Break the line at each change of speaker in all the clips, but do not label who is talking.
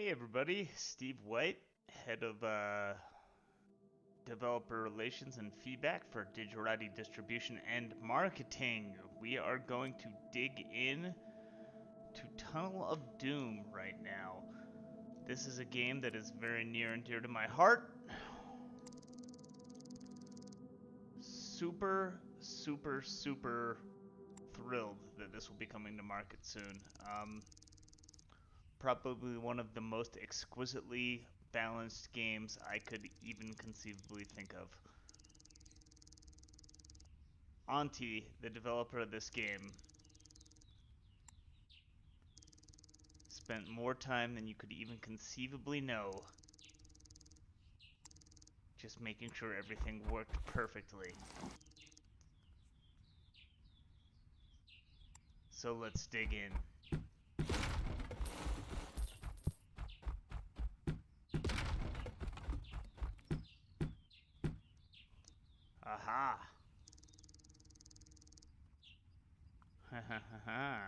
Hey everybody, Steve White, head of developer relations and feedback for Digerati Distribution and Marketing. We are going to dig in to Tunnel of Doom right now. This is a game that is very near and dear to my heart. Super thrilled that this will be coming to market soon. Probably one of the most exquisitely balanced games I could even conceivably think of. Auntie, the developer of this game, spent more time than you could even conceivably know just making sure everything worked perfectly. So let's dig in. Aha! Ha ha ha ha.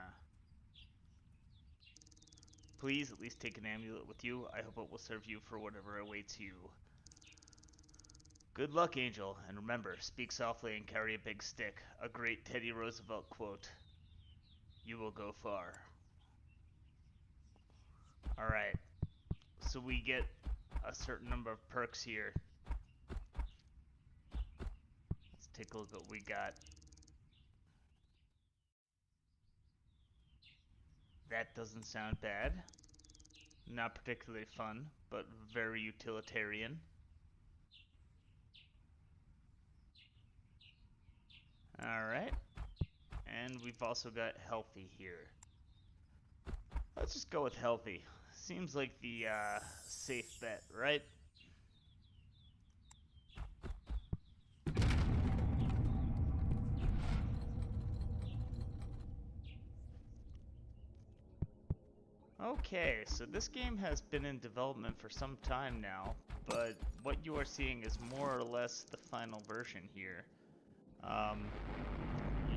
Please at least take an amulet with you. I hope it will serve you for whatever awaits you. Good luck, Angel, and remember, speak softly and carry a big stick. A great Teddy Roosevelt quote. You will go far. Alright, so we get a certain number of perks here. Let's take a look at what we got. That doesn't sound bad. Not particularly fun, but very utilitarian. Alright. And we've also got healthy here. Let's just go with healthy. Seems like the safe bet, right? Okay, so this game has been in development for some time now, but what you are seeing is more or less the final version here.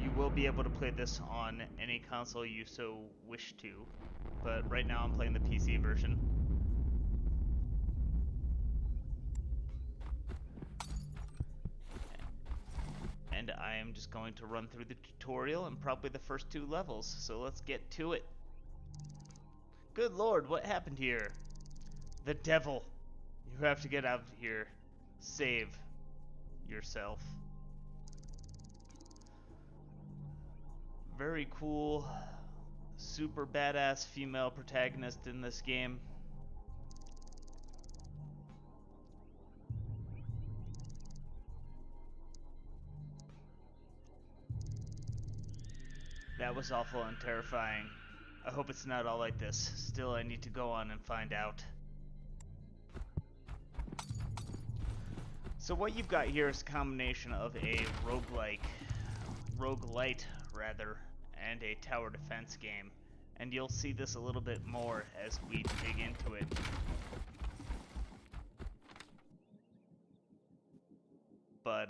You will be able to play this on any console you so wish to, but right now I'm playing the PC version. And I am just going to run through the tutorial and probably the first two levels, so let's get to it. Good lord, what happened here? The devil. You have to get out of here. Save yourself. Very cool, super badass female protagonist in this game. That was awful and terrifying. I hope it's not all like this. Still, I need to go on and find out. So what you've got here is a combination of a roguelite rather, and a tower defense game. And you'll see this a little bit more as we dig into it. But,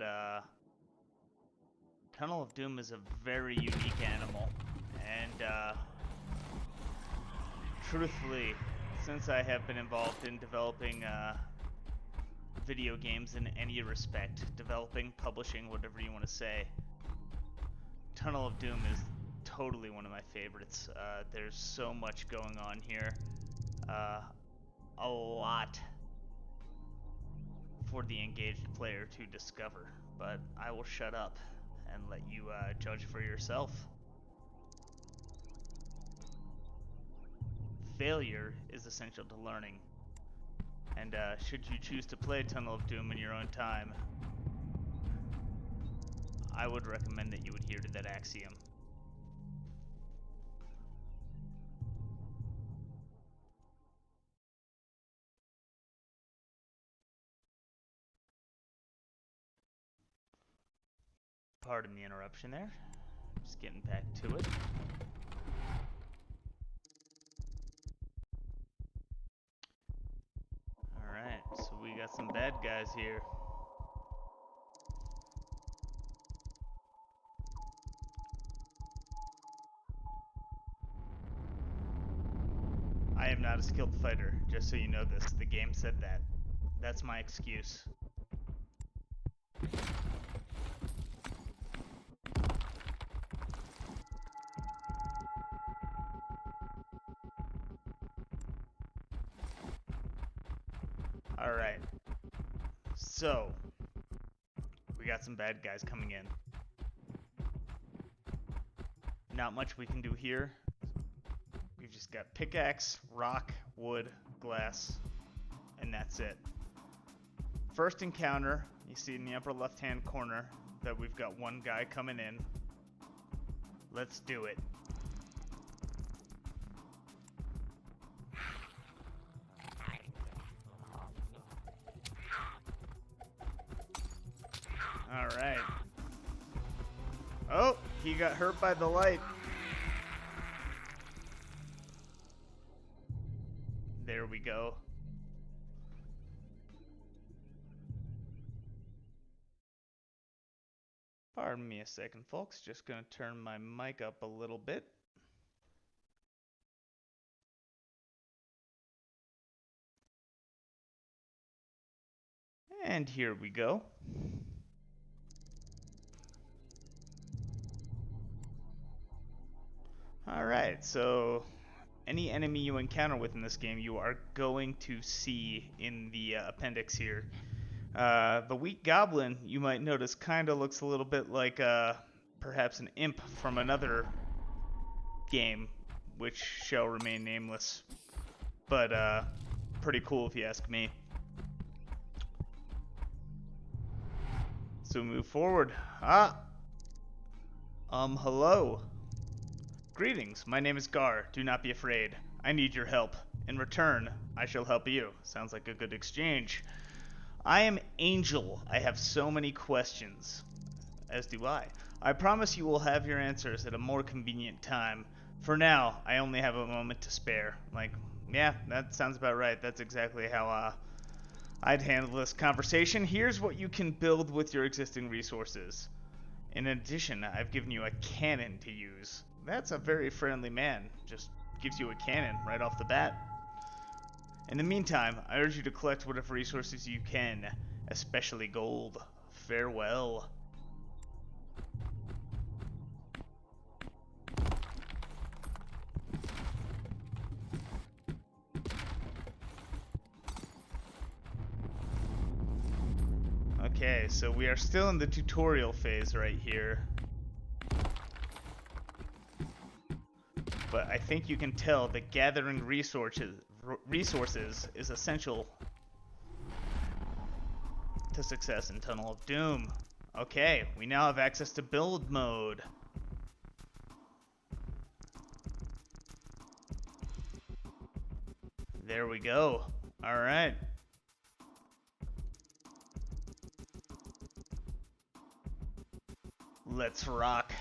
Tunnel of Doom is a very unique animal. And, truthfully, since I have been involved in developing, video games in any respect, developing, publishing, whatever you want to say, Tunnel of Doom is totally one of my favorites. There's so much going on here. A lot for the engaged player to discover, but I will shut up and let you judge for yourself. Failure is essential to learning, and should you choose to play Tunnel of Doom in your own time, I would recommend that you adhere to that axiom. Pardon the interruption there. Just getting back to it. Alright, so we got some bad guys here. I am not a skilled fighter, just so you know this. The game said that. That's my excuse. Alright. So, we got some bad guys coming in. Not much we can do here. We've just got pickaxe, rock, wood, glass, and that's it. First encounter, you see in the upper left-hand corner that we've got one guy coming in. Let's do it. Alright. Oh, he got hurt by the light. There we go. Pardon me a second, folks. Just gonna turn my mic up a little bit. And here we go. Alright, so any enemy you encounter within this game, you are going to see in the appendix here. The weak goblin, you might notice, kind of looks a little bit like perhaps an imp from another game, which shall remain nameless. But pretty cool if you ask me. So move forward. Hello. Greetings, my name is Gar. Do not be afraid. I need your help. In return, I shall help you. Sounds like a good exchange. I am Angel. I have so many questions. As do I. I promise you will have your answers at a more convenient time. For now, I only have a moment to spare. Like, yeah, that sounds about right. That's exactly how I'd handle this conversation. Here's what you can build with your existing resources. In addition, I've given you a cannon to use. That's a very friendly man. Just gives you a cannon right off the bat. In the meantime, I urge you to collect whatever resources you can, especially gold. Farewell. Okay, so we are still in the tutorial phase right here. But I think you can tell that gathering resources is essential to success in Tunnel of Doom. Okay, we now have access to build mode. There we go. Alright. Let's rock.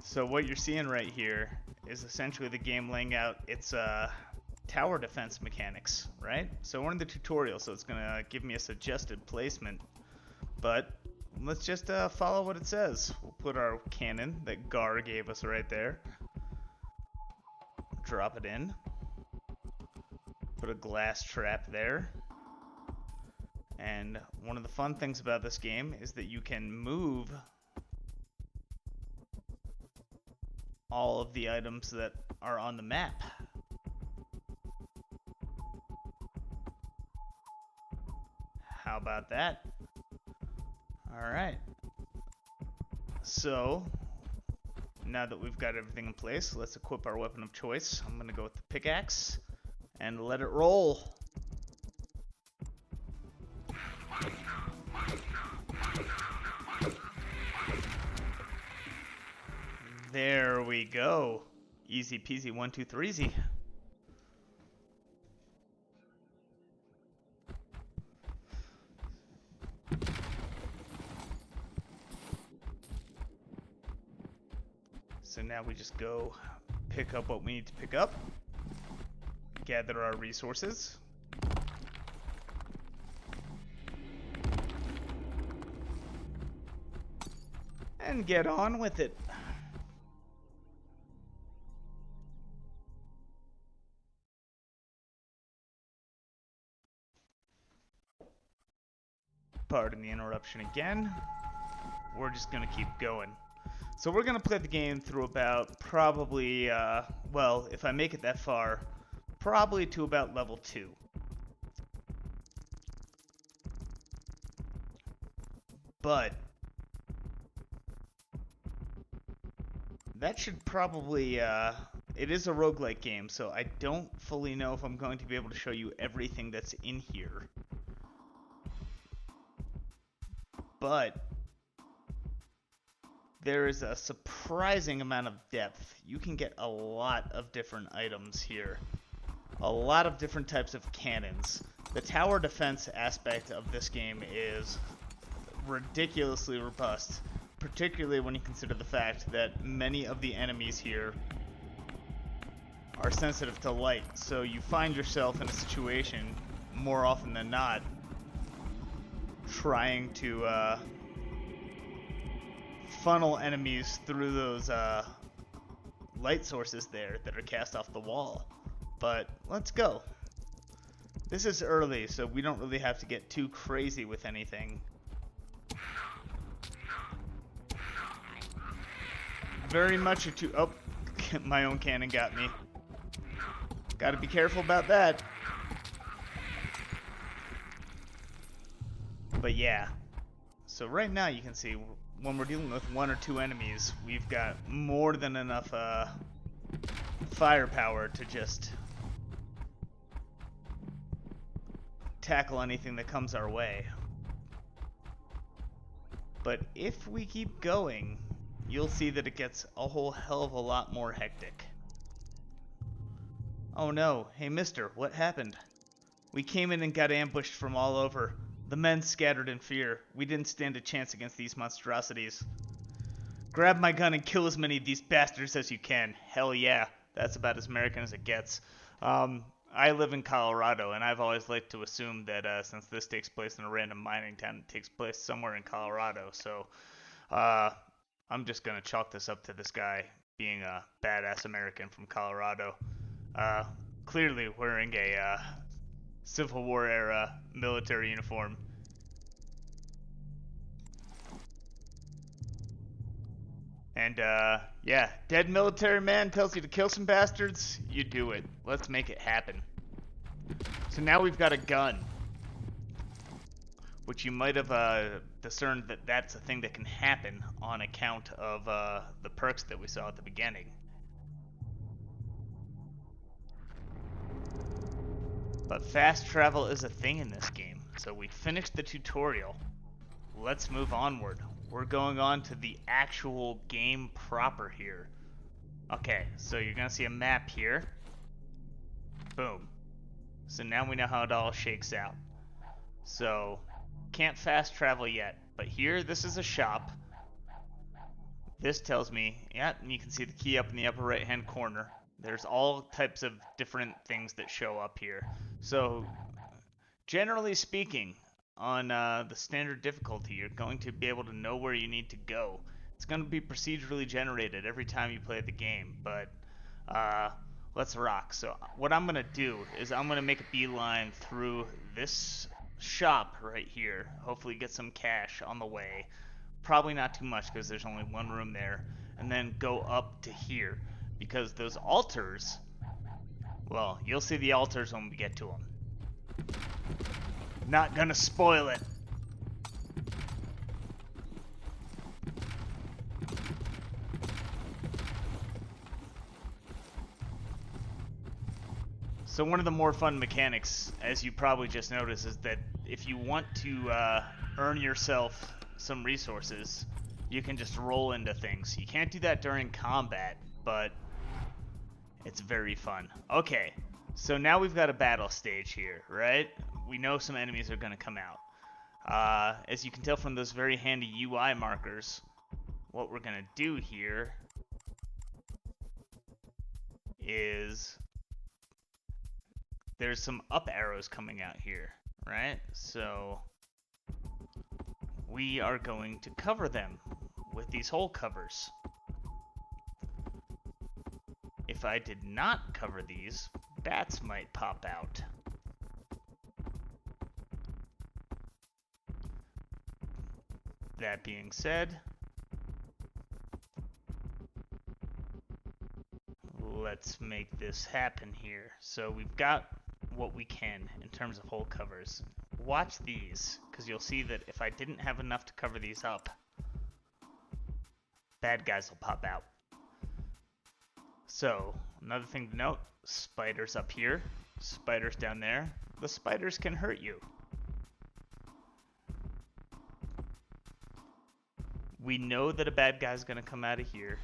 So what you're seeing right here is essentially the game laying out its tower defense mechanics, right? So we're in the tutorial, so it's gonna give me a suggested placement, but let's just follow what it says. We'll put our cannon that Gar gave us right there, drop it in, put a glass trap there, and one of the fun things about this game is that you can move all of the items that are on the map. How about that? Alright. So, now that we've got everything in place, let's equip our weapon of choice. I'm going to go with the pickaxe and let it roll. There we go. Easy peasy, 1, 2, 3 easy. So now we just go pick up what we need to pick up, gather our resources. and get on with it. Pardon the interruption again. We're just gonna keep going. So we're gonna play the game through about probably, well, if I make it that far, probably to about level 2. But that should probably, it is a roguelike game, so I don't fully know if I'm going to be able to show you everything that's in here. But there is a surprising amount of depth. You can get a lot of different items here. A lot of different types of cannons. The tower defense aspect of this game is ridiculously robust, particularly when you consider the fact that many of the enemies here are sensitive to light. So you find yourself in a situation, more often than not, trying to funnel enemies through those light sources there that are cast off the wall. But let's go. This is early, so we don't really have to get too crazy with anything. Very much oh, my own cannon got me. Gotta be careful about that. But yeah, so right now you can see when we're dealing with 1 or 2 enemies, we've got more than enough firepower to just tackle anything that comes our way. But if we keep going, you'll see that it gets a whole hell of a lot more hectic. Oh no, hey mister, what happened? We came in and got ambushed from all over. The men scattered in fear. We didn't stand a chance against these monstrosities. Grab my gun and kill as many of these bastards as you can. Hell yeah, that's about as American as it gets. I live in Colorado, and I've always liked to assume that since this takes place in a random mining town, it takes place somewhere in Colorado. So I'm just going to chalk this up to this guy being a badass American from Colorado. Clearly wearing a Civil War era military uniform. And yeah, dead military man tells you to kill some bastards, you do it. Let's make it happen. So now we've got a gun, which you might have discerned that that's a thing that can happen on account of the perks that we saw at the beginning. But fast travel is a thing in this game, so we finished the tutorial. Let's move onward. We're going on to the actual game proper here. Okay, so you're gonna see a map here. Boom. So now we know how it all shakes out. So, can't fast travel yet, but here, this is a shop. This tells me, yeah, and you can see the key up in the upper right hand corner. There's all types of different things that show up here. So, generally speaking, on the standard difficulty, you're going to be able to know where you need to go. It's going to be procedurally generated every time you play the game, but let's rock. So what I'm going to do is I'm going to make a beeline through this shop right here. Hopefully get some cash on the way. Probably not too much because there's only one room there. And then go up to here. Because those altars, well, you'll see the altars when we get to them. Not gonna spoil it. So one of the more fun mechanics, as you probably just noticed, is that if you want to earn yourself some resources, you can just roll into things. You can't do that during combat, but it's very fun. Okay, so now we've got a battle stage here, right? We know some enemies are going to come out. As you can tell from those very handy UI markers, what we're going to do here is there's some up arrows coming out here, right? So we are going to cover them with these hole covers. If I did not cover these, bats might pop out. That being said, let's make this happen here. So we've got what we can in terms of hole covers. Watch these, because you'll see that if I didn't have enough to cover these up, bad guys will pop out. So, another thing to note, spiders up here, spiders down there. The spiders can hurt you. We know that a bad guy's going to come out of here.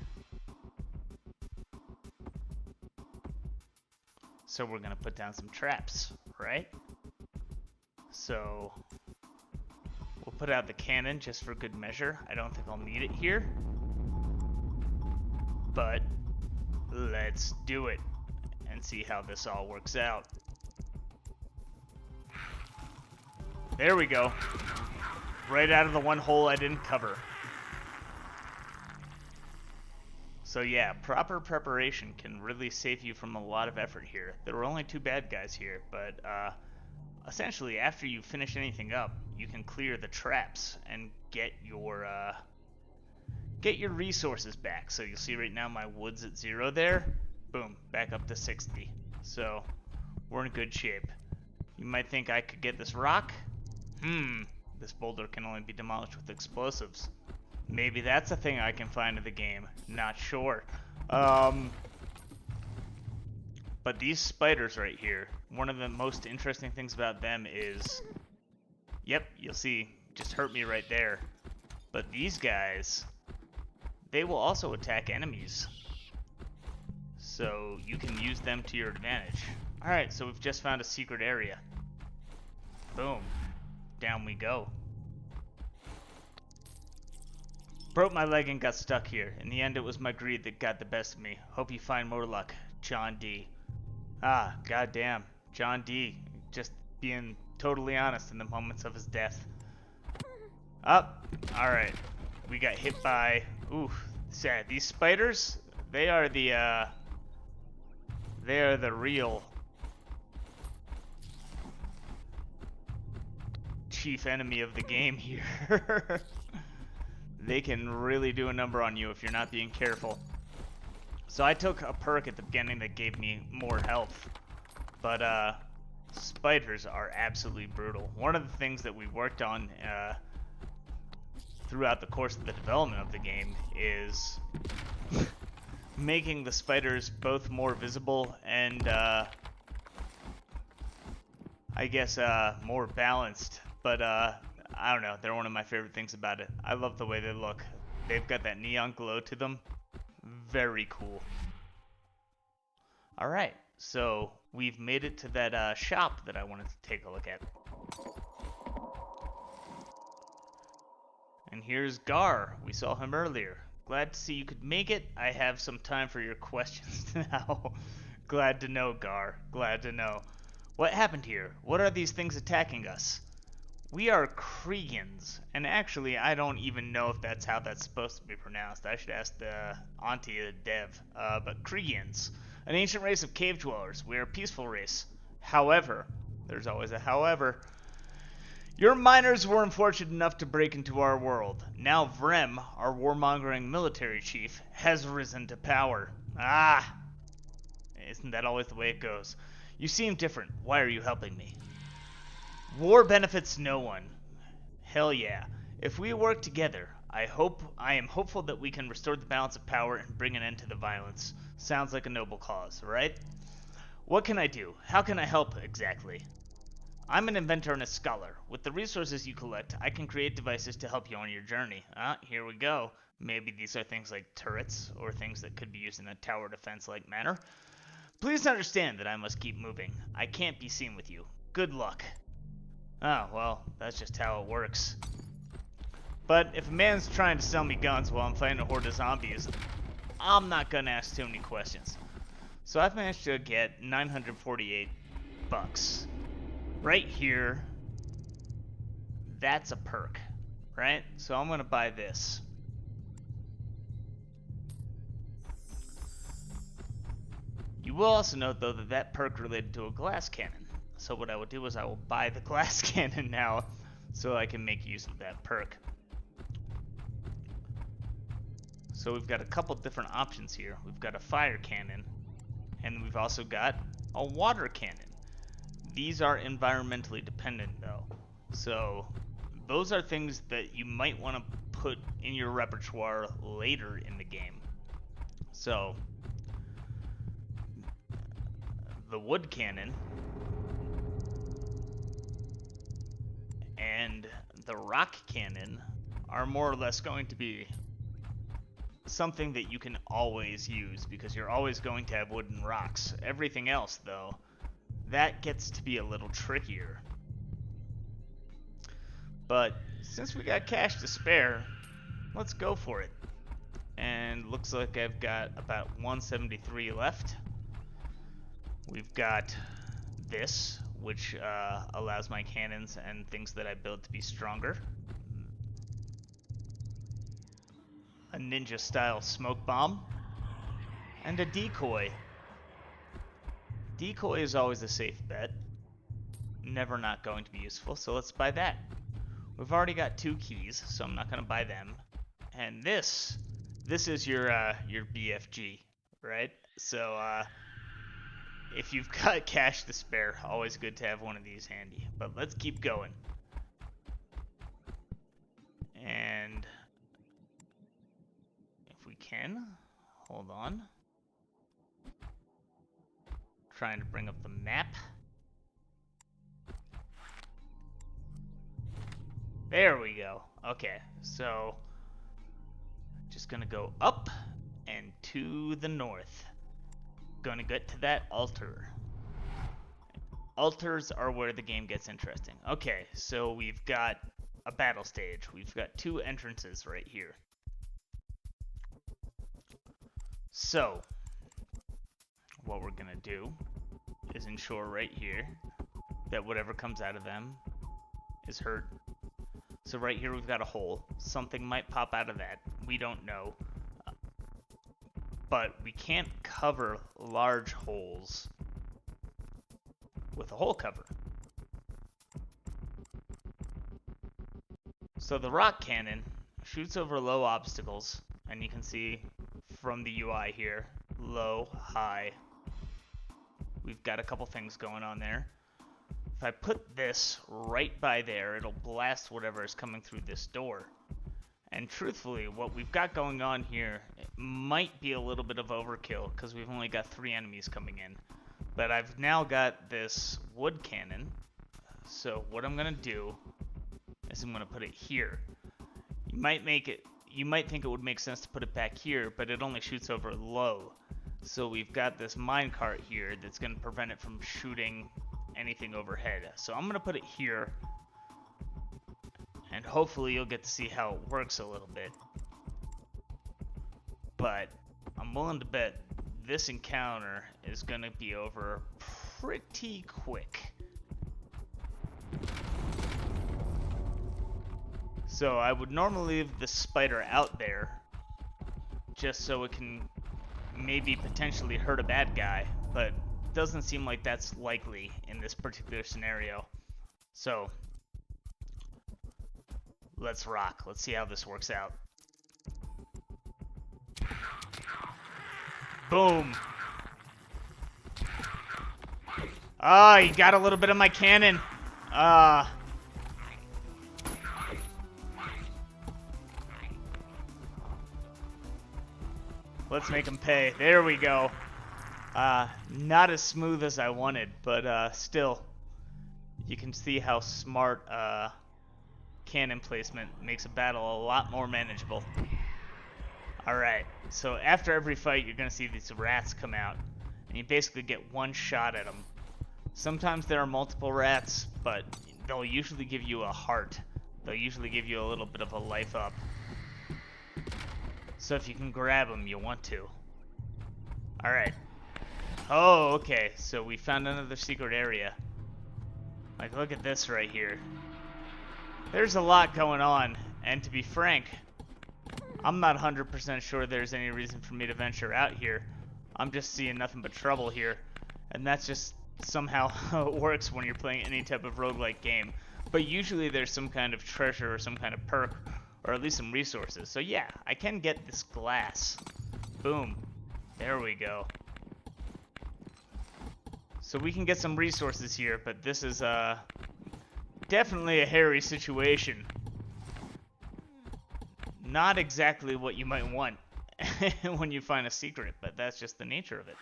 So we're going to put down some traps, right? So we'll put out the cannon just for good measure. I don't think I'll need it here. But let's do it and see how this all works out. There we go. Right out of the one hole I didn't cover. So yeah, proper preparation can really save you from a lot of effort here. There were only 2 bad guys here, but essentially after you finish anything up, you can clear the traps and get your resources back. So you'll see right now my wood's at 0 there. Boom, back up to 60. So we're in good shape. You might think I could get this rock. This boulder can only be demolished with explosives. Maybe that's a thing I can find in the game. Not sure. But these spiders right here, one of the most interesting things about them is, yep, you'll see, just hurt me right there. But these guys, they will also attack enemies. So you can use them to your advantage. Alright, so we've just found a secret area. Boom. Down we go. Broke my leg and got stuck here. In the end, it was my greed that got the best of me. Hope you find more luck. John D. Ah, goddamn. John D. Just being totally honest in the moments of his death. Up. Alright. We got hit by... Ooh, sad. These spiders, they are the real chief enemy of the game here. They can really do a number on you if you're not being careful. So I took a perk at the beginning that gave me more health. But spiders are absolutely brutal. One of the things that we worked on throughout the course of the development of the game is making the spiders both more visible and I guess more balanced. But I don't know, they're one of my favorite things about it. I love the way they look. They've got that neon glow to them. Very cool. Alright, so we've made it to that shop that I wanted to take a look at. And here's Gar. We saw him earlier. Glad to see you could make it. I have some time for your questions now. Glad to know, Gar. Glad to know. What happened here? What are these things attacking us? We are Kriegans, and actually I don't even know if that's how that's supposed to be pronounced. I should ask the auntie, the dev. But Kriegans, an ancient race of cave dwellers. We are a peaceful race. However, there's always a however. Your miners were unfortunate enough to break into our world. Now Vrem, our warmongering military chief, has risen to power. Ah! Isn't that always the way it goes? You seem different. Why are you helping me? War benefits no one. Hell yeah. If we work together, I am hopeful that we can restore the balance of power and bring an end to the violence. Sounds like a noble cause, right? What can I do? How can I help exactly? I'm an inventor and a scholar. With the resources you collect, I can create devices to help you on your journey. Here we go. Maybe these are things like turrets, or things that could be used in a tower defense-like manner. Please understand that I must keep moving. I can't be seen with you. Good luck. Oh, well, that's just how it works. But if a man's trying to sell me guns while I'm fighting a horde of zombies, I'm not gonna ask too many questions. So I've managed to get 948 bucks. Right here, that's a perk, right? So I'm gonna buy this. You will also note, though, that that perk related to a glass cannon. So what I will do is I will buy the glass cannon now so I can make use of that perk. So we've got a couple different options here. We've got a fire cannon, and we've also got a water cannon. These are environmentally dependent, though. So those are things that you might want to put in your repertoire later in the game. So the wood cannon and the rock cannon are more or less going to be something that you can always use because you're always going to have wooden rocks. Everything else, though, that gets to be a little trickier. But since we got cash to spare, let's go for it. And looks like I've got about 173 left. We've got this, which allows my cannons and things that I build to be stronger. A ninja-style smoke bomb. And a decoy. Decoy is always a safe bet. Never not going to be useful, so let's buy that. We've already got 2 keys, so I'm not going to buy them. And this is your BFG, right? So if you've got cash to spare, always good to have one of these handy. But let's keep going. And if we can, hold on. Trying to bring up the map. There we go. Okay, so just gonna go up and to the north. Gonna get to that altar. Altars are where the game gets interesting. Okay, so we've got a battle stage. We've got 2 entrances right here. So what we're gonna do is ensure right here that whatever comes out of them is hurt. So right here we've got a hole. Something might pop out of that. We don't know. But we can't cover large holes with a hole cover. So the rock cannon shoots over low obstacles, and you can see from the UI here, low, high. We've got a couple things going on there. If I put this right by there, it'll blast whatever is coming through this door. And truthfully, what we've got going on here, it might be a little bit of overkill because we've only got 3 enemies coming in. But I've now got this wood cannon. So what I'm going to do is I'm going to put it here. You might think it would make sense to put it back here, but it only shoots over low. So we've got this minecart here that's going to prevent it from shooting anything overhead. So I'm going to put it here, and hopefully you'll get to see how it works a little bit. But I'm willing to bet this encounter is going to be over pretty quick. So I would normally leave the spider out there just so it can maybe potentially hurt a bad guy, but doesn't seem like that's likely in this particular scenario. So let's rock. Let's see how this works out. Boom. Ah, he got a little bit of my cannon. Let's make him pay. There we go. Not as smooth as I wanted, but still, you can see how smart cannon placement makes a battle a lot more manageable. Alright, so after every fight, you're going to see these rats come out, and you basically get one shot at them. Sometimes there are multiple rats, but they'll usually give you a heart. They'll usually give you a little bit of a life up. So if you can grab them, you want to. Alright. Oh, okay, so we found another secret area. Like, look at this right here. There's a lot going on, and to be frank, I'm not 100% sure there's any reason for me to venture out here. I'm just seeing nothing but trouble here. And that's just somehow how it works when you're playing any type of roguelike game. But usually there's some kind of treasure or some kind of perk, or at least some resources. So yeah, I can get this glass. Boom. There we go. So we can get some resources here, but this is definitely a hairy situation. Not exactly what you might want when you find a secret, but that's just the nature of it.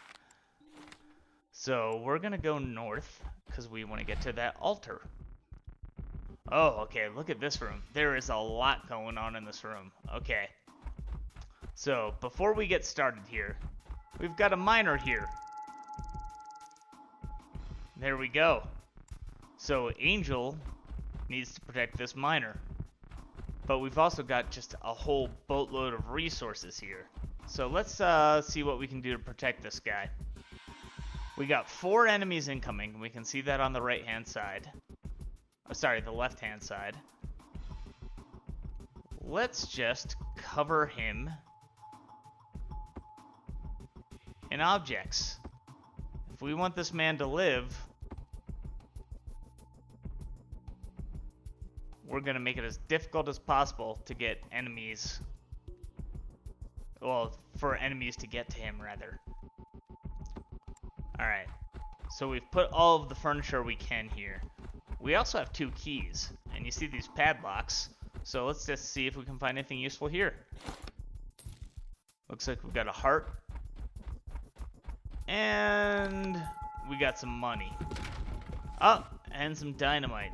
So we're gonna go north because we want to get to that altar. Oh, okay, look at this room. There is a lot going on in this room. Okay. So before we get started here, we've got a miner here. There we go. So Angel needs to protect this miner. But we've also got just a whole boatload of resources here. So let's see what we can do to protect this guy. We got 4 enemies incoming. We can see that on the right-hand side. Oh, sorry, the left-hand side. Let's just cover him in objects. If we want this man to live, we're going to make it as difficult as possible to get enemies. Well, for enemies to get to him, rather. Alright. So we've put all of the furniture we can here. We also have 2 keys. And you see these padlocks. So let's just see if we can find anything useful here. Looks like we've got a heart. And we got some money. Oh, and some dynamite.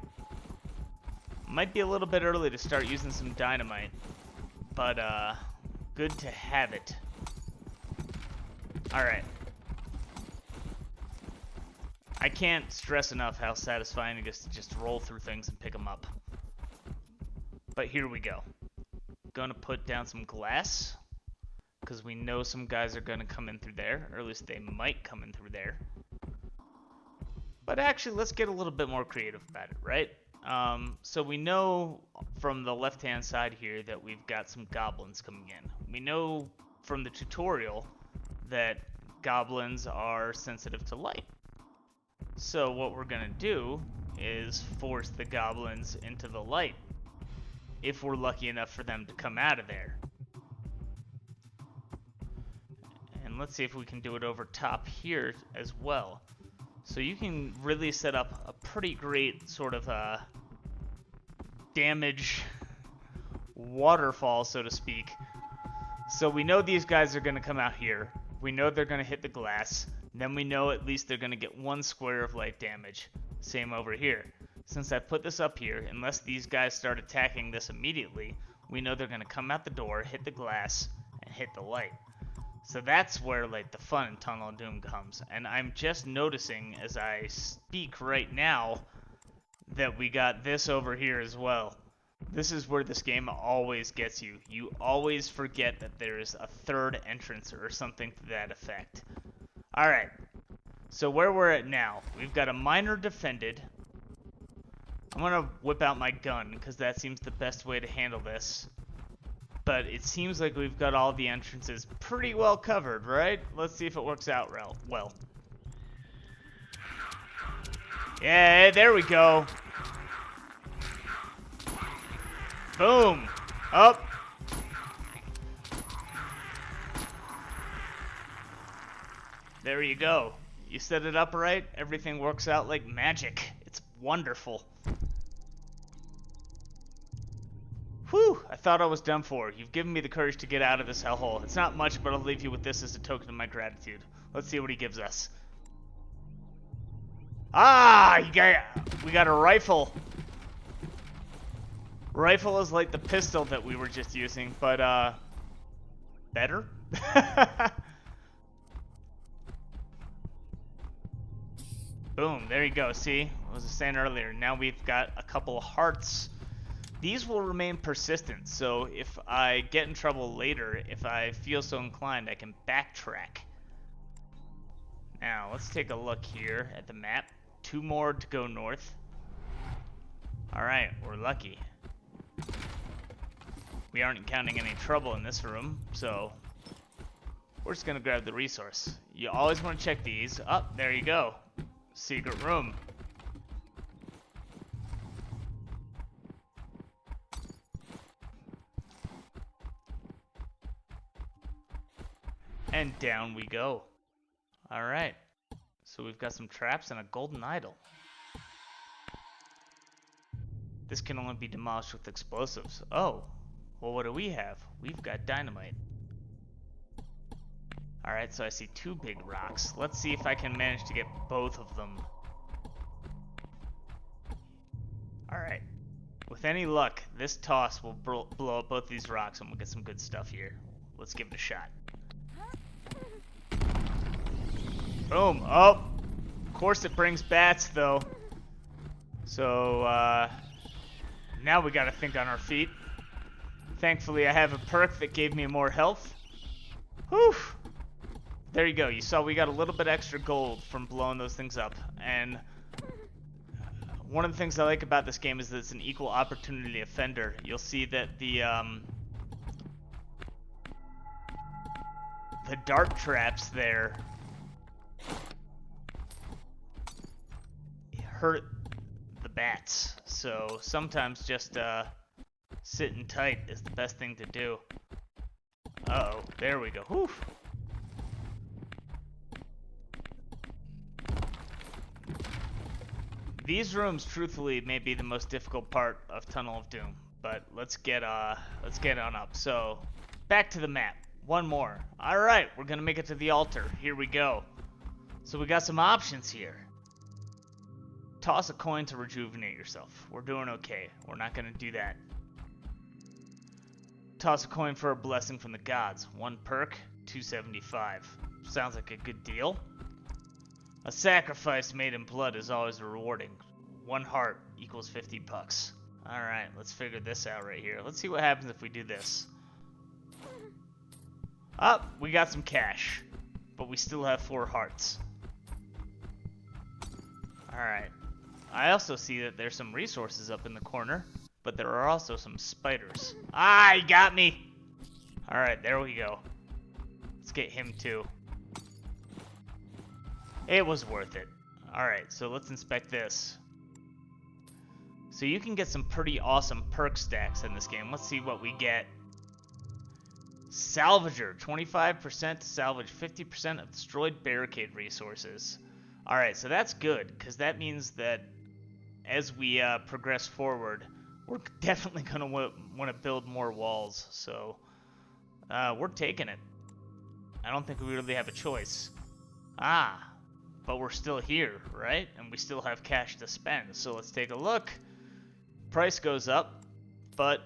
Might be a little bit early to start using some dynamite, but good to have it. Alright. I can't stress enough how satisfying it is to just roll through things and pick them up. But here we go. Gonna put down some glass, because we know some guys are gonna come in through there, or at least they might come in through there. But actually, let's get a little bit more creative about it, right? So we know from the left-hand side here that we've got some goblins coming in. We know from the tutorial that goblins are sensitive to light. So what we're gonna do is force the goblins into the light, if we're lucky enough for them to come out of there. And let's see if we can do it over top here as well. So you can really set up a pretty great sort of damage waterfall, so to speak. So we know these guys are going to come out here. We know they're going to hit the glass. Then we know at least they're going to get 1 square of light damage. Same over here. Since I put this up here, unless these guys start attacking this immediately, we know they're going to come out the door, hit the glass, and hit the light. So that's where like the fun in Tunnel of Doom comes. And I'm just noticing as I speak right now that we got this over here as well. This is where this game always gets you. You always forget that there is a 3rd entrance or something to that effect. Alright, so where we're at now, we've got a miner defended. I'm going to whip out my gun because that seems the best way to handle this. But it seems like we've got all the entrances pretty well covered, right? Let's see if it works out well. Yeah, there we go. Boom. Up. There you go. You set it up right, everything works out like magic. It's wonderful. Whew, I thought I was done for. You've given me the courage to get out of this hellhole. It's not much, but I'll leave you with this as a token of my gratitude. Let's see what he gives us. Ah, we got a rifle. Rifle is like the pistol that we were just using, but, better? Boom, there you go, see? I was saying earlier, now we've got a couple of hearts. These will remain persistent, so if I get in trouble later, if I feel so inclined, I can backtrack. Now, let's take a look here at the map. 2 more to go north. Alright, we're lucky. We aren't encountering any trouble in this room, so we're just gonna grab the resource. You always want to check these. Oh, there you go. Secret room. And down we go. Alright. So we've got some traps and a golden idol. This can only be demolished with explosives. Oh. Well, what do we have? We've got dynamite. Alright, so I see 2 big rocks. Let's see if I can manage to get both of them. Alright. With any luck, this toss will blow up both these rocks and we'll get some good stuff here. Let's give it a shot. Boom. Oh! Of course it brings bats, though. So, now we gotta think on our feet. Thankfully, I have a perk that gave me more health. Whew! There you go. You saw we got a little bit extra gold from blowing those things up. And one of the things I like about this game is that it's an equal opportunity offender. You'll see that the dart traps there hurt the bats. So sometimes just sitting tight is the best thing to do. Uh-oh. There we go. Whew. These rooms, truthfully, may be the most difficult part of Tunnel of Doom, but let's get on up. So, back to the map. One more. All right, we're gonna make it to the altar. Here we go. So we got some options here. Toss a coin to rejuvenate yourself. We're doing okay. We're not gonna do that. Toss a coin for a blessing from the gods. 1 perk, 275. Sounds like a good deal. A sacrifice made in blood is always rewarding. 1 heart equals 50 bucks. Alright, let's figure this out right here. Let's see what happens if we do this. Oh, we got some cash. But we still have 4 hearts. Alright. I also see that there's some resources up in the corner. But there are also some spiders. Ah, he got me! Alright, there we go. Let's get him too. It was worth it. Alright, so let's inspect this. So you can get some pretty awesome perk stacks in this game. Let's see what we get. Salvager, 25% to salvage 50% of destroyed barricade resources. Alright, so that's good, because that means that as we progress forward, we're definitely going to want to build more walls. So, we're taking it. I don't think we really have a choice. Ah, but we're still here, right? And we still have cash to spend. So let's take a look. Price goes up, but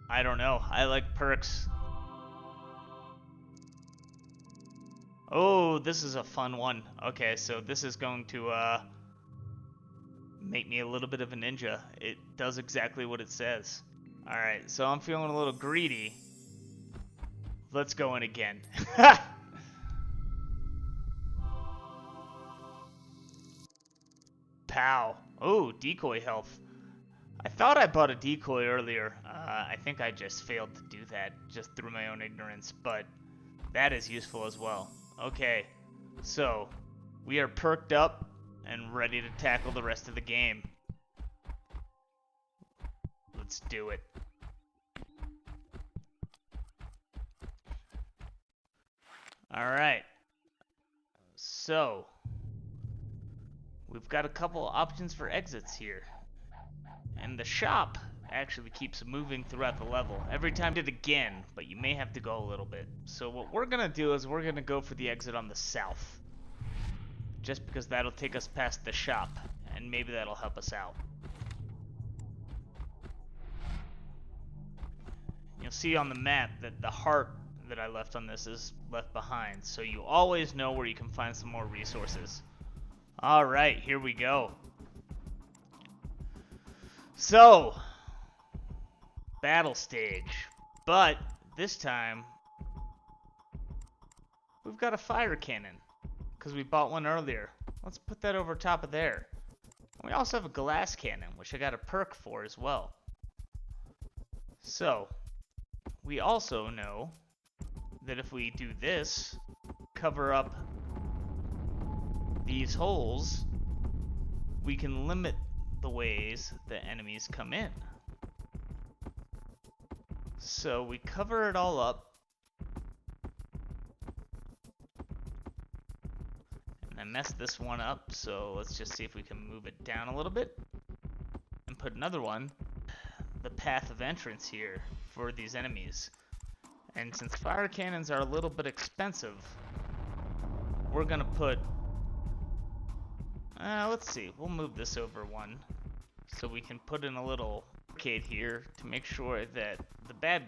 I don't know. I like perks. Oh, this is a fun one. Okay, so this is going to make me a little bit of a ninja. It does exactly what it says. Alright, so I'm feeling a little greedy. Let's go in again. Pow. Oh, decoy health. I thought I bought a decoy earlier. I think I just failed to do that, just through my own ignorance, but that is useful as well. Okay, so we are perked up and ready to tackle the rest of the game. Let's do it. Alright, so we've got a couple options for exits here. And the shop actually keeps moving throughout the level. Every time I did it again, but you may have to go a little bit. So what we're going to do is we're going to go for the exit on the south. Just because that'll take us past the shop, and maybe that'll help us out. You'll see on the map that the heart that I left on this is left behind, so you always know where you can find some more resources. Alright, here we go. So, battle stage, but this time we've got a fire cannon because we bought one earlier. Let's put that over top of there. We also have a glass cannon, which I got a perk for as well. So, we also know that if we do this, cover up these holes, we can limit the ways the enemies come in. So we cover it all up. And I messed this one up, so let's just see if we can move it down a little bit. And put another one. The path of entrance here for these enemies. And since fire cannons are a little bit expensive, we're gonna put... let's see, we'll move this over one. So we can put in a little barricade here to make sure that the bad